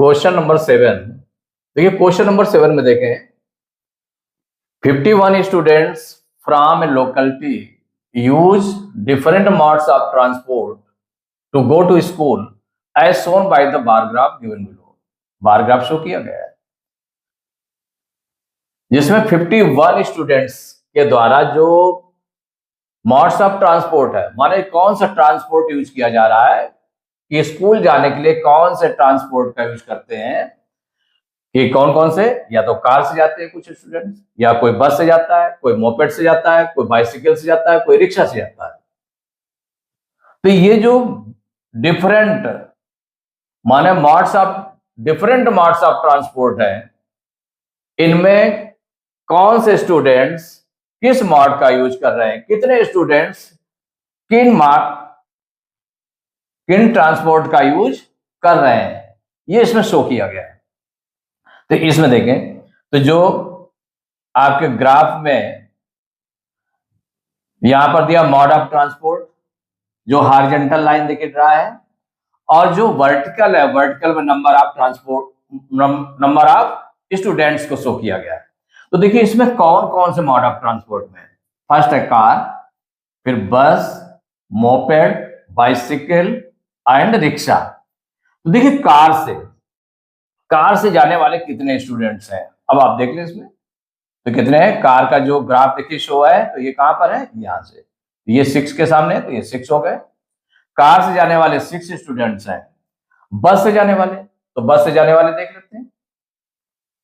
Question number 7। देखिए question number 7 में देखें 51 students from a locality use different modes of transport to go to school as shown by the bar graph given below. Bar graph show किया गया है जिसमें 51 students के द्वारा जो मोड्स ऑफ ट्रांसपोर्ट है, माने कौन सा ट्रांसपोर्ट यूज किया जा रहा है कि स्कूल जाने के लिए कौन से ट्रांसपोर्ट का यूज करते हैं कि कौन कौन से, या तो कार से जाते हैं कुछ स्टूडेंट्स, या कोई बस से जाता है, कोई मोपेड से जाता है, कोई बाइसिकल से जाता है, कोई रिक्शा से जाता है। तो ये जो डिफरेंट माने modes of different modes of transport है, इनमें कौन से स्टूडेंट्स किस मोड का यूज कर रहे हैं, कितने स्टूडेंट्स किन ट्रांसपोर्ट का यूज कर रहे हैं, ये इसमें शो किया गया है। तो इसमें देखें तो जो आपके ग्राफ में यहां पर दिया मोड ऑफ ट्रांसपोर्ट, जो हॉरिजॉन्टल लाइन दिख रहा है, और जो वर्टिकल है, वर्टिकल में number of transport, number of students को शो किया गया है। तो देखिए इसमें कौन कौन से मोड ऑफ ट्रांसपोर्ट में, फर्स्ट है कार, फिर बस, मोपेड, बाइसिकल एंड रिक्शा। तो देखिए कार से जाने वाले कितने स्टूडेंट्स हैं, अब आप देख लें इसमें तो कितने हैं। कार का जो ग्राफ देखिए शो है, तो ये कहां पर है, यहां से, ये 6 के सामने है, तो ये 6 हो गए। कार से जाने वाले 6 स्टूडेंट्स हैं। बस से जाने वाले, तो बस से जाने वाले देख लेते हैं,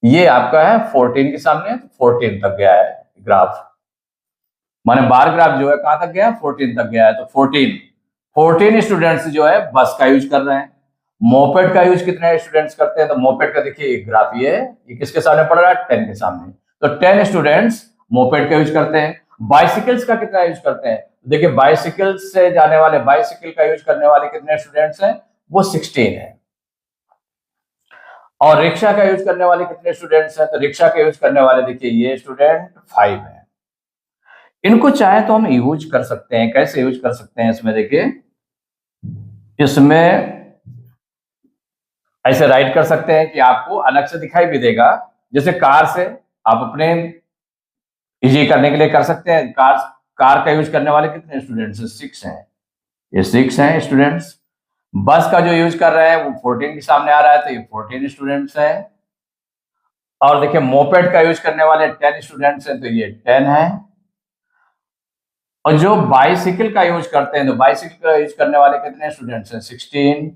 ये आपका है 14 के सामने है, तो 14 तक गया है ग्राफ, माने बार ग्राफ जो है कहां तक गया है, 14 तक गया है। तो 14 स्टूडेंट्स जो है बस का यूज कर रहे हैं। मोपेड का यूज कितने स्टूडेंट्स करते हैं, तो मोपेड का देखिए ग्राफ ये किसके सामने पड़ रहा है, 10 के सामने, तो 10 स्टूडेंट्स मोपेड का यूज करते हैं। बाइसिकल्स का कितना यूज करते हैं, देखिए बाइसिकल से जाने वाले, बाइसिकल का यूज करने वाले कितने स्टूडेंट्स हैं, वो 16 है। और रिक्शा का यूज करने वाले कितने स्टूडेंट्स हैं, तो रिक्शा का यूज करने वाले देखिए ये स्टूडेंट 5 है। इनको चाहे तो हम यूज कर सकते हैं, कैसे यूज कर सकते हैं, इसमें देखिए इसमें ऐसे राइट कर सकते हैं कि आपको अलग से दिखाई भी देगा। जैसे कार से आप अपने इजी करने के लिए कर सकते हैं, कार का यूज करने वाले कितने स्टूडेंट्स हैं, 6 हैं, ये 6 हैं स्टूडेंट्स। बस का जो यूज कर रहे हैं वो 14 के सामने आ रहा है, तो ये 14 स्टूडेंट्स हैं। और देखिए मोपेड का यूज करने वाले 10 स्टूडेंट्स हैं, तो ये 10 है। और जो बाइसिकल का यूज करते हैं, तो बाइसिकल का यूज करने वाले कितने स्टूडेंट्स हैं, 16।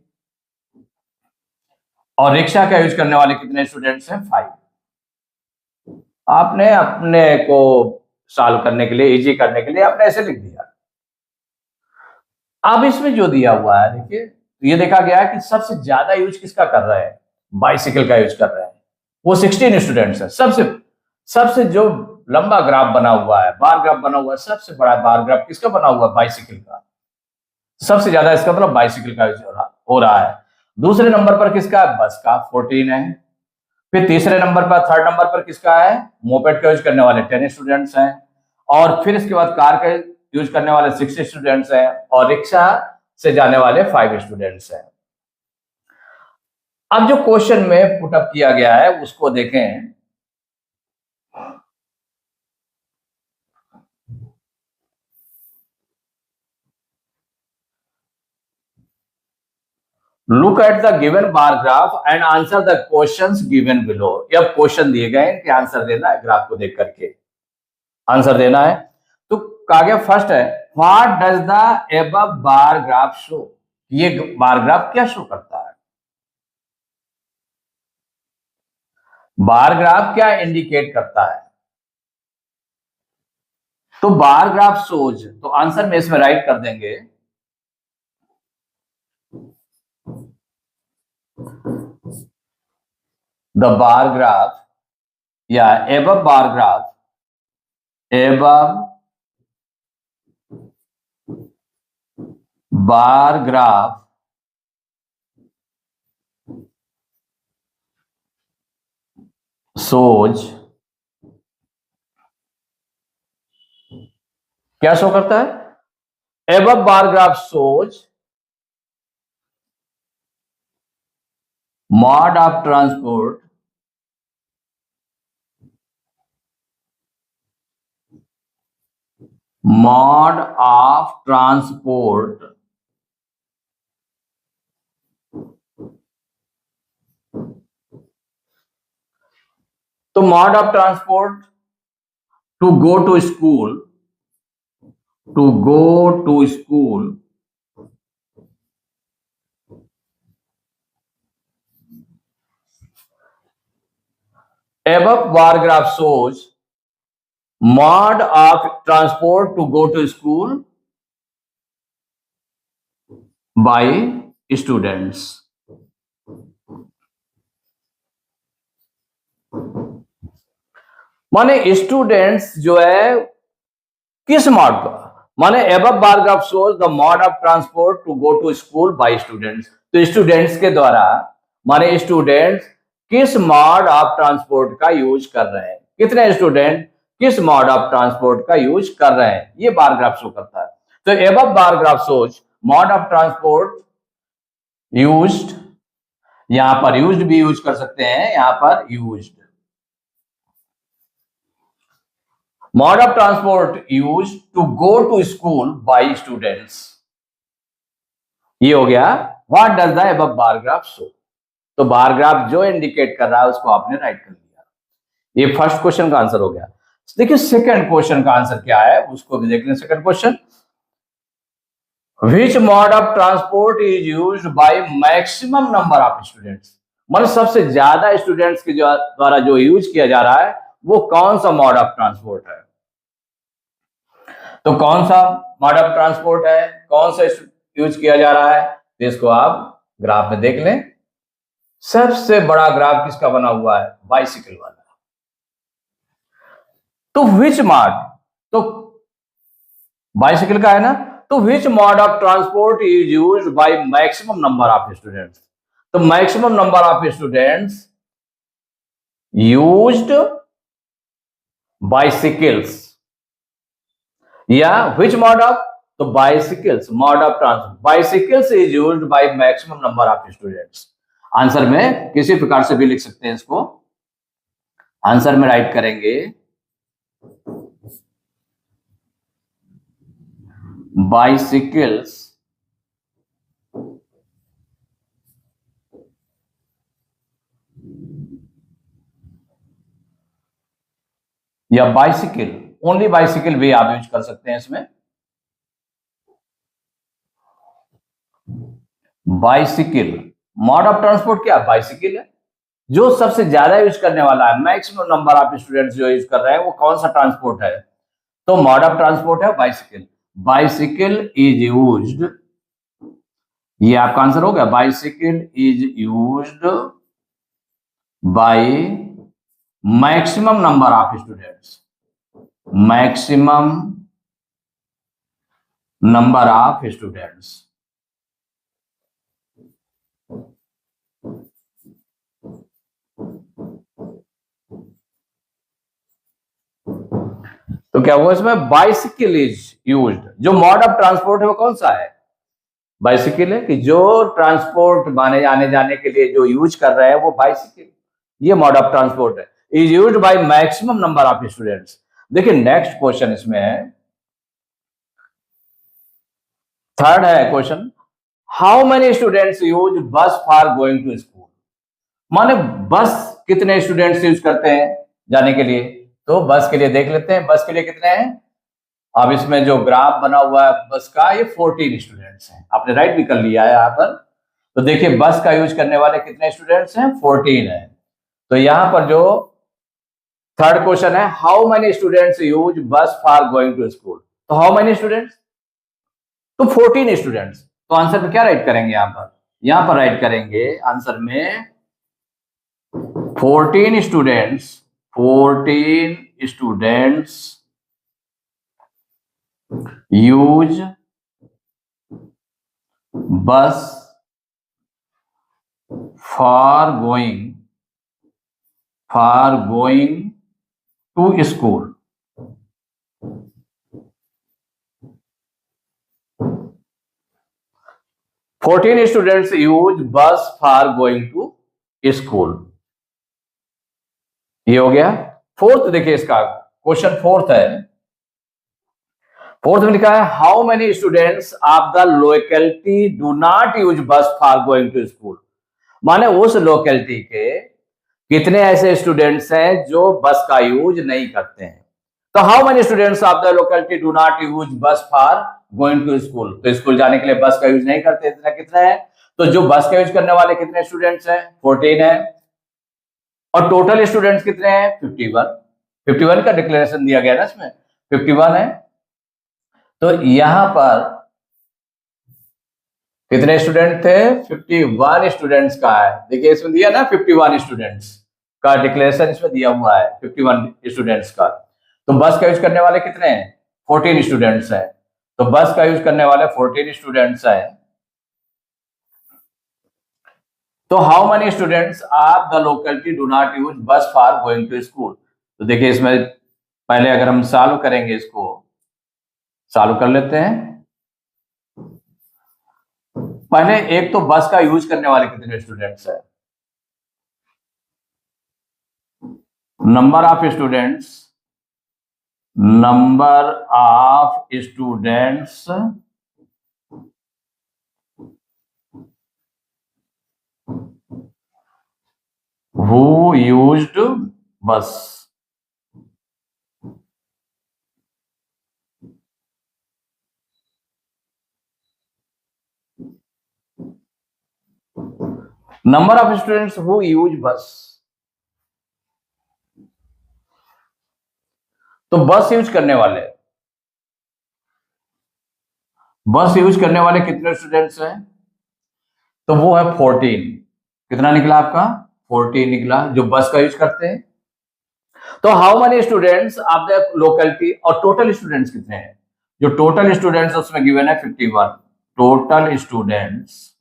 और रिक्शा का यूज करने वाले कितने स्टूडेंट्स हैं, 5। आपने अपने को सॉल्व करने के लिए, इजी करने के लिए आपने ऐसे लिख दिया। अब इसमें जो दिया हुआ है देखिए, तो ये देखा गया है कि सबसे ज्यादा यूज किसका कर रहे हैं, बाइसिकल का यूज कर रहे हैं, वो 16 स्टूडेंट्स है। सबसे जो लंबा ग्राफ बना हुआ है, बार ग्राफ बना हुआ है, सबसे बड़ा बार ग्राफ किसका बना हुआ है, बाइसिकल का। सबसे ज्यादा इसका मतलब बाइसिकल का यूज हो रहा है। दूसरे नंबर पर किसका, बस का 14 है। फिर तीसरे नंबर पर, थर्ड नंबर पर किसका है, मोपेड का यूज करने वाले 10 स्टूडेंट्स हैं। और फिर इसके बाद कार का यूज करने वाले 6 स्टूडेंट्स हैं, और रिक्शा से जाने वाले 5 स्टूडेंट्स हैं। अब जो क्वेश्चन में पुटअप किया गया है उसको देखें। Look at the given bar graph and answer the questions given below. अब क्वेश्चन दिए गए हैं कि आंसर देना है, ग्राफ को देख करके आंसर देना है। तो कहा गया फर्स्ट है, what does the above bar graph show, ये बार ग्राफ क्या शो करता है, बार ग्राफ क्या इंडिकेट करता है। तो बार ग्राफ शोज, तो आंसर में इसमें राइट कर देंगे द बार ग्राफ, या above bar graph, above bar graph shows, क्या शो करता है, above bar graph shows mode of transport तो mode of transport to go to school, above bar graph shows mode of transport to go to school by students. माने students जो है किस mode पर, माने above bar graph shows the mode of transport to go to school by students. तो students के द्वारा, माने स्टूडेंट्स किस मोड ऑफ ट्रांसपोर्ट का यूज कर रहे हैं, कितने स्टूडेंट किस मोड ऑफ ट्रांसपोर्ट का यूज कर रहे हैं, ये बार ग्राफ शो करता है। तो above bar graph shows mode of transport used, यहां पर यूज्ड भी यूज कर सकते हैं, यहां पर used mode of transport used to go to school by students। ये हो गया what does the above bar graph show। तो बार ग्राफ जो इंडिकेट कर रहा है उसको आपने राइट कर लिया। ये फर्स्ट क्वेश्चन का आंसर हो गया। देखिए सेकंड क्वेश्चन का आंसर क्या है, उसको भी देख लें। Second question, which mode of transport is used by maximum number of students। मतलब सबसे ज्यादा स्टूडेंट्स के द्वारा जो यूज किया जा रहा है वो कौन सा मोड ऑफ ट्रांसपोर्ट है। तो कौन सा मोड ऑफ ट्रांसपोर्ट है, कौन सा यूज किया जा रहा है, तो इसको आप ग्राफ में देख लें। सबसे बड़ा ग्राफ किसका बना हुआ है, बाइसिकल वाला। तो विच मोड, तो बाइसिकल का है ना, तो which mode of transport is used by maximum number of students. तो maximum number of students used bicycles, या which mode of, तो bicycles, mode of transport, bicycles is used by maximum number of students। Answer में किसी प्रकार से भी लिख सकते हैं इसको, आंसर में राइट करेंगे bicycles या बाइसिकल, ओनली बाइसिकल भी आप यूज कर सकते हैं इसमें। बाइसिकल मोड ऑफ ट्रांसपोर्ट क्या, बाइसिकल है। जो सबसे ज्यादा यूज करने वाला है, मैक्सिमम नंबर ऑफ स्टूडेंट्स जो यूज कर रहे हैं, वो कौन सा ट्रांसपोर्ट है, तो मोड ऑफ ट्रांसपोर्ट है बाइसिकल। बाइसिकल इज यूज्ड, ये आपका आंसर हो गया, bicycle is used by maximum number of students, maximum number of students. तो क्या हुआ इसमें, बाइसिकल इज यूज्ड। जो मोड ऑफ ट्रांसपोर्ट है वो कौन सा है, बाइसिकल है, कि जो ट्रांसपोर्ट माने आने जाने के लिए जो यूज कर रहे हैं वो बाइसिकल, ये मोड ऑफ ट्रांसपोर्ट है, is used by maximum number of students. देखिए नेक्स्ट क्वेश्चन इसमें है, थर्ड है question, how many students use bus for going to school. माने बस कितने स्टूडेंट्स यूज करते हैं जाने के लिए, तो बस के लिए देख लेते हैं, बस के लिए कितने हैं। अब इसमें जो ग्राफ बना हुआ है बस का, ये 14 स्टूडेंट्स हैं, आपने राइट भी कर लिया है यहाँ पर। तो देखिए बस का यूज करने वाले कितने स्टूडेंट्स हैं, 14 हैं। तो यहाँ पर जो थर्ड क्वेश्चन है, how many students use bus for going to school, तो हाउ मेनी स्टूडेंट्स, तो 14 स्टूडेंट्स। तो आंसर में क्या राइट करेंगे, यहाँ पर राइट करेंगे आंसर में 14 students, 14 students use bus for going to school. Fourteen students use bus for going to school. ये हो गया। फोर्थ देखिए इसका क्वेश्चन फोर्थ है। फोर्थ में लिखा है how many students of the locality do not use bus for going to school. माने उस लोकेलिटी के कितने ऐसे स्टूडेंट्स हैं जो बस का यूज नहीं करते हैं। तो how many students of the locality do not use bus for going to school. तो स्कूल जाने के लिए बस का यूज नहीं करते, इतना कितना है। तो जो बस का यूज करने वाले कितने स्टूडेंट्स हैं, 14 है। और टोटल स्टूडेंट्स कितने हैं, 51। 51 का डिक्लेरेशन दिया गया ना इसमें, 51 है। तो यहां पर कितने स्टूडेंट थे, 51 स्टूडेंट्स का है। देखिए इसमें दिया ना 51 स्टूडेंट्स का डिक्लेरेशन इसमें दिया हुआ है, 51 स्टूडेंट्स का। तो बस का यूज करने वाले कितने हैं, 14 स्टूडेंट्स हैं। तो बस का यूज करने वाले 14 स्टूडेंट्स हैं। तो how many students of the locality do not use bus for going to school. तो देखिए इसमें पहले अगर हम सॉल्व करेंगे, इसको सॉल्व कर लेते हैं। पहले एक तो बस का यूज करने वाले कितने स्टूडेंट्स हैं, number of students who used bus। Number of students who use बस। तो बस यूज करने वाले कितने स्टूडेंट्स हैं, तो वो है 14। कितना निकला आपका, 14 निकला जो बस का यूज करते हैं। तो how many students of the locality, और टोटल स्टूडेंट्स कितने हैं, जो टोटल स्टूडेंट्स उसमें गिवन है 51। टोटल स्टूडेंट्स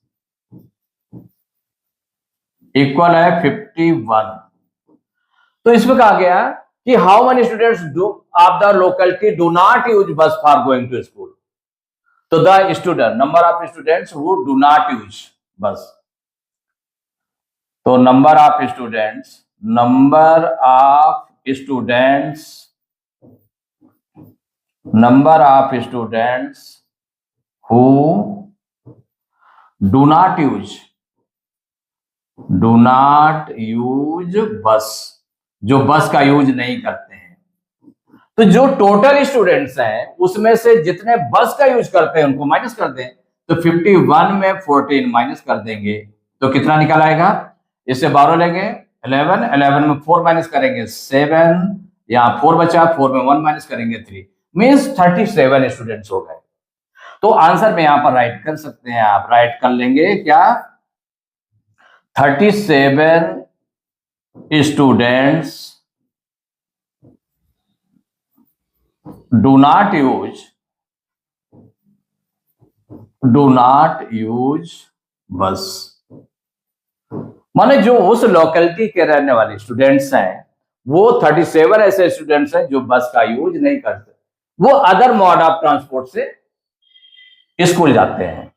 इक्वल है 51। तो इसमें कहा गया कि how many students of the locality do not use bus for going to school. तो the student, number of students who do not use बस। तो number of students who do not use बस, जो बस का यूज नहीं करते हैं। तो जो टोटल स्टूडेंट्स हैं उसमें से जितने बस का यूज करते हैं उनको माइनस कर दें। तो 51 में 14 माइनस कर देंगे तो कितना निकल आएगा, इससे 12 लेंगे 11, 11 में 4 माइनस करेंगे 7, यहाँ 4 बचा, 4 में 1 माइनस करेंगे 3, मीन्स 37 स्टूडेंट्स हो गए। तो आंसर में यहां पर राइट कर सकते हैं, आप राइट कर लेंगे क्या, 37 स्टूडेंट्स डू नॉट यूज बस। माने जो उस लोकेलिटी के रहने वाले स्टूडेंट्स हैं वो 37 ऐसे स्टूडेंट्स हैं जो बस का यूज नहीं करते, वो अदर मोड ऑफ ट्रांसपोर्ट से स्कूल जाते हैं।